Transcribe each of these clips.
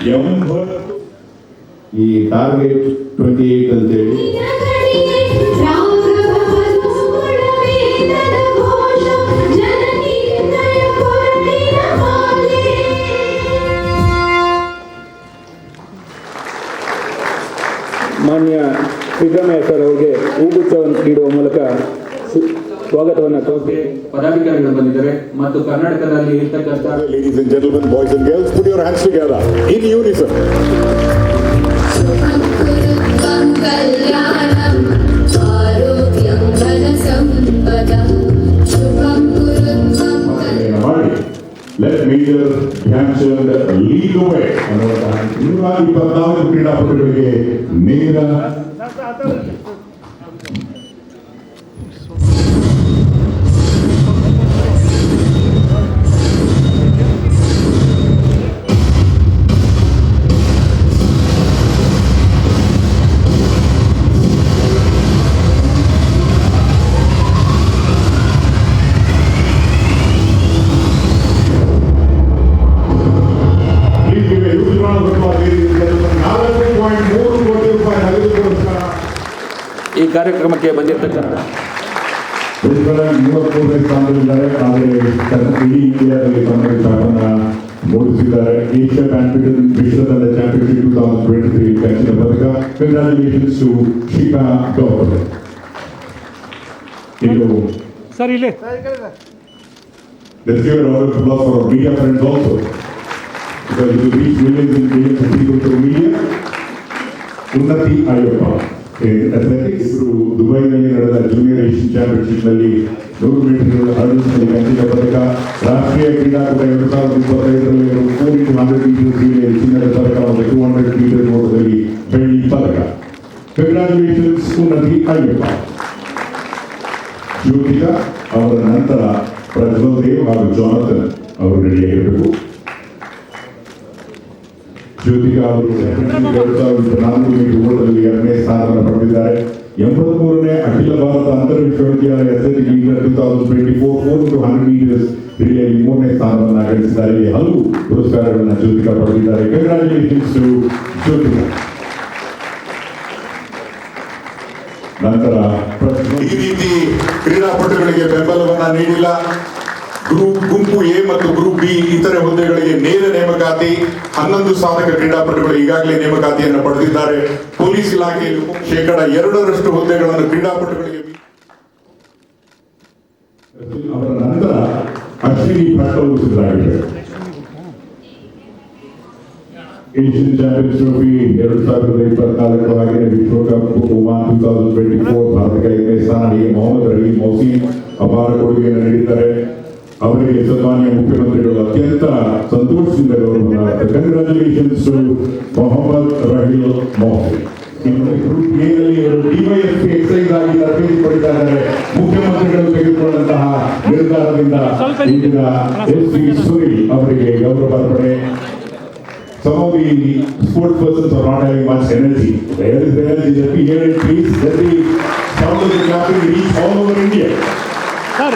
ಈ ಟಾರ್ಗೆಟ್ 28 ಅಂತೇಳಿ ಮಾನ್ಯ ಸಿದ್ದರಾಮಯ್ಯ ಸರ್ ಅವರಿಗೆ ಹೂಗುಚ್ಛವನ್ನು ನೀಡುವ ಮೂಲಕ ಸ್ವಾಗತವನ್ನು ಕೋರಿ ಪದಾಧಿಕಾರಿಗಳು ಬಂದಿದ್ದಾರೆ ಮತ್ತು ಕರ್ನಾಟಕದಲ್ಲಿ ಇರ್ತಕ್ಕಂಥ Ladies and gentlemen, boys and girls, put your hands together in unison. Let Major Dhyanchand lead the way. 124 ಕ್ರೀಡಾಪಟುಗಳಿಗೆ ನೇರ ಈ ಕಾರ್ಯಕ್ರಮಕ್ಕೆ ಬಂದಿರತಕ್ಕಂಥ 33ನೇ ಸ್ಥಾನದಲ್ಲಿದ್ದಾರೆ. ಆದರೆ ಇಡೀ ಇಂಡಿಯಾದಲ್ಲಿ ತಮ್ಮ ಸ್ಥಾನವನ್ನು ಮೂಡಿಸಿದ್ದಾರೆ. ಏಷ್ಯಾ ಬ್ಯಾಡ್ಮಿಂಟನ್ ವಿಶ್ವದ ಚಾಂಪಿಯನ್ಶಿಪ್ 2023 ಕಂಚಿನ ಪದಕ. ಕಂಗ್ರಾಚುಲೇಷನ್ಸ್ ಟು ಶಿಖಾ ಗೌರ್. ಇದು ಸರ್ ಇಲ್ಲಿ let's give a round of applause for our media friends also, because you reach millions and millions of people through media. ಉನ್ನತಿ ಆಯೋಗ ಅಥ್ಲೆಟಿಕ್ಸ್ ದುಬೈನಲ್ಲಿ ನಡೆದ ಜೂನಿಯರ್ ಏಷ್ಯನ್ ಚಾಂಪಿಯನ್ಶಿಪ್ ನಲ್ಲಿ 100 ಮೀಟರ್ ಹರ್ಡಲ್ಸ್ನಲ್ಲಿ ಕಂಚಿನ ಪದಕ. ರಾಷ್ಟ್ರೀಯ ಕ್ರೀಡಾಕೂಟ 2025ರಲ್ಲಿ 4x100 ಮೀಟರ್ ಕ್ರೀಡೆಯಲ್ಲಿ ಚಿನ್ನದ ಪದಕ ಮತ್ತು 200 ಮೀಟರ್ ಓಟದಲ್ಲಿ ಬೆಳ್ಳಿ ಪದಕ. ಕಂಗ್ರಾಚುಲೇಷನ್ಸ್ ಉನ್ನತಿ ಆಯೋಗ. ಜ್ಯೋತಿಕಾ ಅವರ ನಂತರ ಪ್ರಜ್ವಲ್ ದೇವ್ ಹಾಗೂ ಜಾನಥನ್ ಅವರು ರೆಡಿಯಾಗಿರಬೇಕು. ಜ್ಯೋತಿಕಾ ಅವರು 2004 ಮೀಟರ್ ಓಟದಲ್ಲಿ 2ನೇ ಸ್ಥಾನವನ್ನು ಪಡೆದಿದ್ದಾರೆ. 83ನೇ ಅಖಿಲ ಭಾರತ ಅಂತರ ವಿಶ್ವವಿದ್ಯಾಲಯ ಅಥ್ಲೆಟಿಕ್ ಮೀಟರ್ 2024 4x100 ಮೀಟರ್ಸ್ ಕ್ರೀಡೆಯಲ್ಲಿ 3ನೇ ಸ್ಥಾನವನ್ನು ಗಳಿಸಿದ್ದಾರೆ. ಹಲವು ಪುರಸ್ಕಾರಗಳನ್ನು ಜ್ಯೋತಿಕಾ ಪಡೆದಿದ್ದಾರೆ. Congratulations to Jyothika. ನಂತರ ಈ ರೀತಿ ಕ್ರೀಡಾಪಟುಗಳಿಗೆ ಬೆಂಬಲವನ್ನ ನೀಡಿಲ್ಲ. ಗುಂಪು ಎ ಮತ್ತು ಗ್ರೂಪ್ ಬಿ ಇತರೆ ಹುದ್ದೆಗಳಿಗೆ ನೇರ ನೇಮಕಾತಿ. 11 ಸಾಧಕ ಕ್ರೀಡಾಪಟುಗಳು ಈಗಾಗಲೇ ನೇಮಕಾತಿಯನ್ನು ಪಡೆದಿದ್ದಾರೆ. ಪೊಲೀಸ್ ಇಲಾಖೆಯಲ್ಲಿ 2% ಹುದ್ದೆಗಳನ್ನು ಕ್ರೀಡಾಪಟುಗಳಿಗೆ. ಅವರ ನಂತರ ಅಶ್ವಿನಿ ಭಟ್ ಅವರು ಸಿದ್ಧರಾಗಿದ್ದಾರೆ. ಏಷ್ಯನ್ ಚಾಂಪಿಯನ್ಸ್ ಟ್ರೋಫಿ 2024 ಆಗಿನ ವಿಶ್ವಕಪ್ ಒಮಾನ್ 2024 ಭಾರತಕ್ಕೆ 5ನೇ ಸ್ಥಾನ. ಮೊಹಮ್ಮದ್ ರಹೀಂ ಮೌಸೀನ್ ಅಪಾರ ಕೊಡುಗೆಯನ್ನು ನೀಡಿದ್ದಾರೆ. ಅವರಿಗೆ ಸನ್ಮಾನ್ಯ ಮುಖ್ಯಮಂತ್ರಿಗಳು ಅತ್ಯಂತ ಸಂತೋಷದಿಂದ ಗೌರವ. Congratulations to Mohammed Rahim Mohsin. Group ಎನಲ್ಲಿ ಡಿವೈಎಸ್ಪಿ ಎಕ್ಸೈಸ್ ಆಗಿ ತರಬೇತಿ ಪಡಿತಾ ಇದ್ದಾರೆ. ಮುಖ್ಯಮಂತ್ರಿಗಳು ತೆಗೆದುಕೊಂಡಂತಹ ನಿರ್ಧಾರದಿಂದ ಇಂದಿನ ಎಸ್.ವಿ. ಸುನಿಲ್ ಅವರಿಗೆ ಗೌರವ ಅರ್ಪಣೆ. Some of the sports persons are not having much energy. There is energy. Let me hear it, please. Let the sound of the clapping reach all over India. Sir,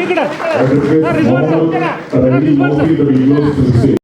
ikra.